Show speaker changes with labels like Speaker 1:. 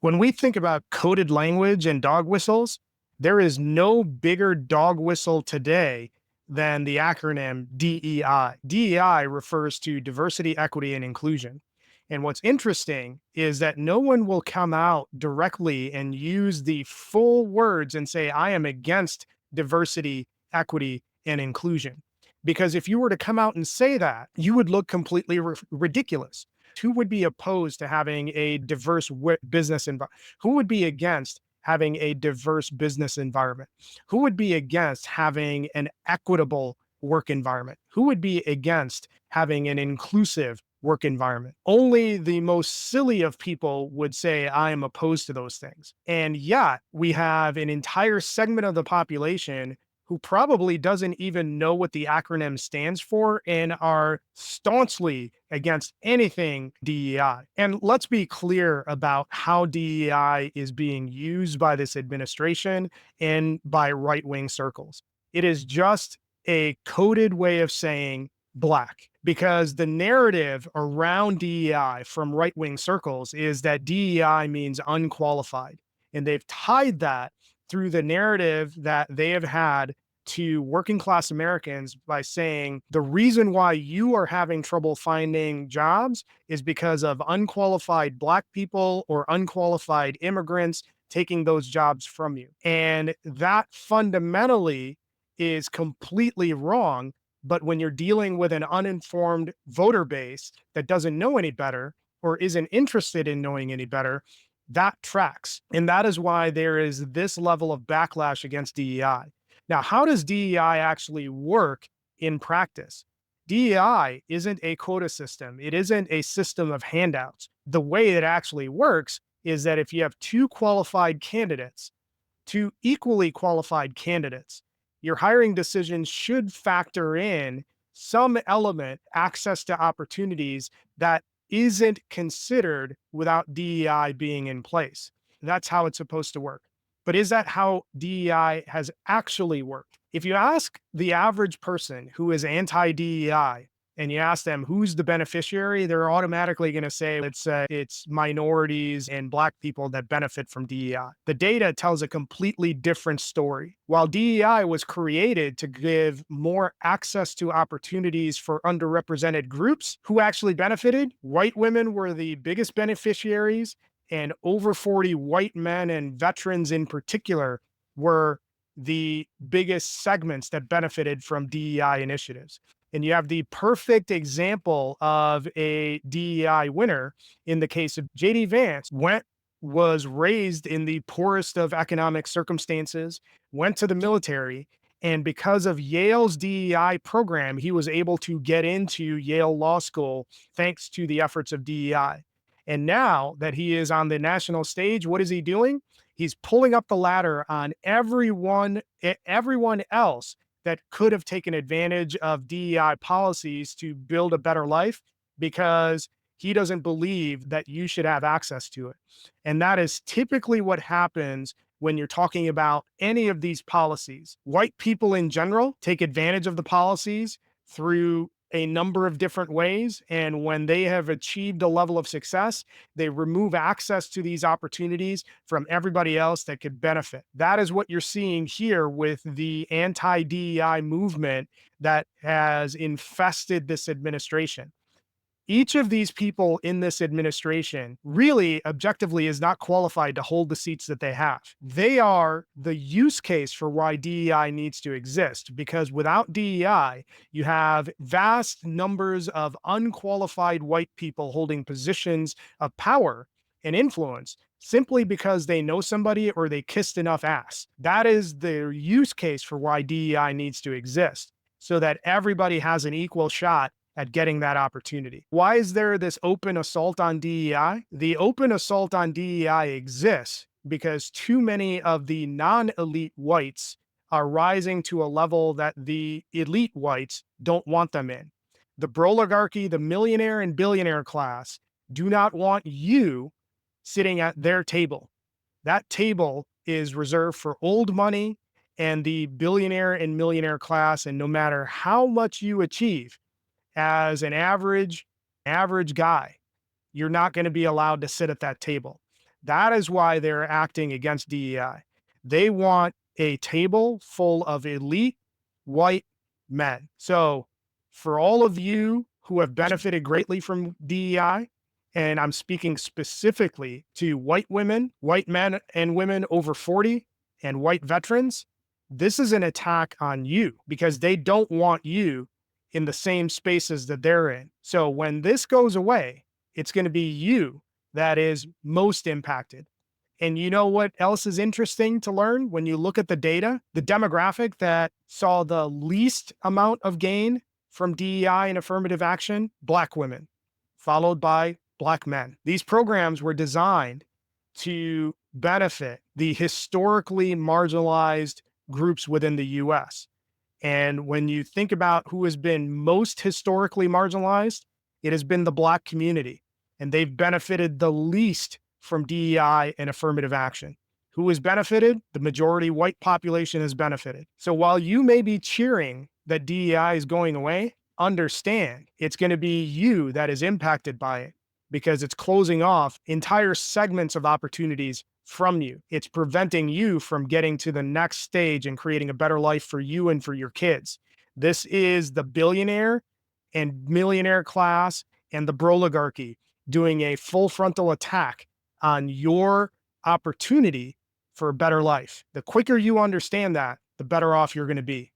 Speaker 1: When we think about coded language and dog whistles, there is no bigger dog whistle today than the acronym DEI. DEI refers to diversity, equity, and inclusion. And what's interesting is that no one will come out directly and use the full words and say, I am against diversity, equity, and inclusion. Because if you were to come out and say that, you would look completely ridiculous. Who would be opposed to having a diverse business environment? Who would be against having a diverse business environment? Who would be against having an equitable work environment? Who would be against having an inclusive work environment? Only the most silly of people would say, I am opposed to those things. And yet, we have an entire segment of the population who probably doesn't even know what the acronym stands for and are staunchly against anything DEI. And let's be clear about how DEI is being used by this administration and by right-wing circles. It is just a coded way of saying Black, because the narrative around DEI from right-wing circles is that DEI means unqualified. And they've tied that through the narrative that they have had to working class Americans by saying the reason why you are having trouble finding jobs is because of unqualified Black people or unqualified immigrants taking those jobs from you. And that fundamentally is completely wrong. But when you're dealing with an uninformed voter base that doesn't know any better or isn't interested in knowing any better, that tracks. And that is why there is this level of backlash against DEI. Now, how does DEI actually work in practice? DEI isn't a quota system. It isn't a system of handouts. The way it actually works is that if you have two qualified candidates, two equally qualified candidates, your hiring decisions should factor in some element, access to opportunities that isn't considered without DEI being in place. That's how it's supposed to work. But is that how DEI has actually worked? If you ask the average person who is anti-DEI and you ask them who's the beneficiary, they're automatically going to say it's minorities and Black people that benefit from DEI. The data tells a completely different story. While DEI was created to give more access to opportunities for underrepresented groups, who actually benefited? White women were the biggest beneficiaries, and over 40 white men and veterans in particular were the biggest segments that benefited from DEI initiatives. And you have the perfect example of a DEI winner in the case of JD Vance. Was raised in the poorest of economic circumstances, went to the military, and because of Yale's DEI program, he was able to get into Yale Law School thanks to the efforts of DEI. And now that he is on the national stage, what is he doing? He's pulling up the ladder on everyone else that could have taken advantage of DEI policies to build a better life, because he doesn't believe that you should have access to it. And that is typically what happens when you're talking about any of these policies. White people in general take advantage of the policies through a number of different ways. And when they have achieved a level of success, they remove access to these opportunities from everybody else that could benefit. That is what you're seeing here with the anti-DEI movement that has infested this administration. Each of these people in this administration really objectively is not qualified to hold the seats that they have. They are the use case for why DEI needs to exist, because without DEI, you have vast numbers of unqualified white people holding positions of power and influence simply because they know somebody or they kissed enough ass. That is the use case for why DEI needs to exist, so that everybody has an equal shot at getting that opportunity. Why is there this open assault on DEI? The open assault on DEI exists because too many of the non-elite whites are rising to a level that the elite whites don't want them in. The broligarchy, the millionaire and billionaire class do not want you sitting at their table. That table is reserved for old money and the billionaire and millionaire class. And no matter how much you achieve, as an average guy, you're not going to be allowed to sit at that table. That is why they're acting against DEI. They want a table full of elite white men. So, for all of you who have benefited greatly from DEI, and I'm speaking specifically to white women, white men and women over 40, and white veterans, this is an attack on you because they don't want you in the same spaces that they're in. So, when this goes away, it's going to be you that is most impacted. And you know what else is interesting to learn when you look at the data? The demographic that saw the least amount of gain from DEI and affirmative action, Black women, followed by Black men. These programs were designed to benefit the historically marginalized groups within the US. And when you think about who has been most historically marginalized, it has been the Black community. And they've benefited the least from DEI and affirmative action. Who has benefited? The majority white population has benefited. So while you may be cheering that DEI is going away, understand it's going to be you that is impacted by it because it's closing off entire segments of opportunities from you. It's preventing you from getting to the next stage and creating a better life for you and for your kids. This is the billionaire and millionaire class and the broligarchy doing a full frontal attack on your opportunity for a better life. The quicker you understand that, the better off you're going to be.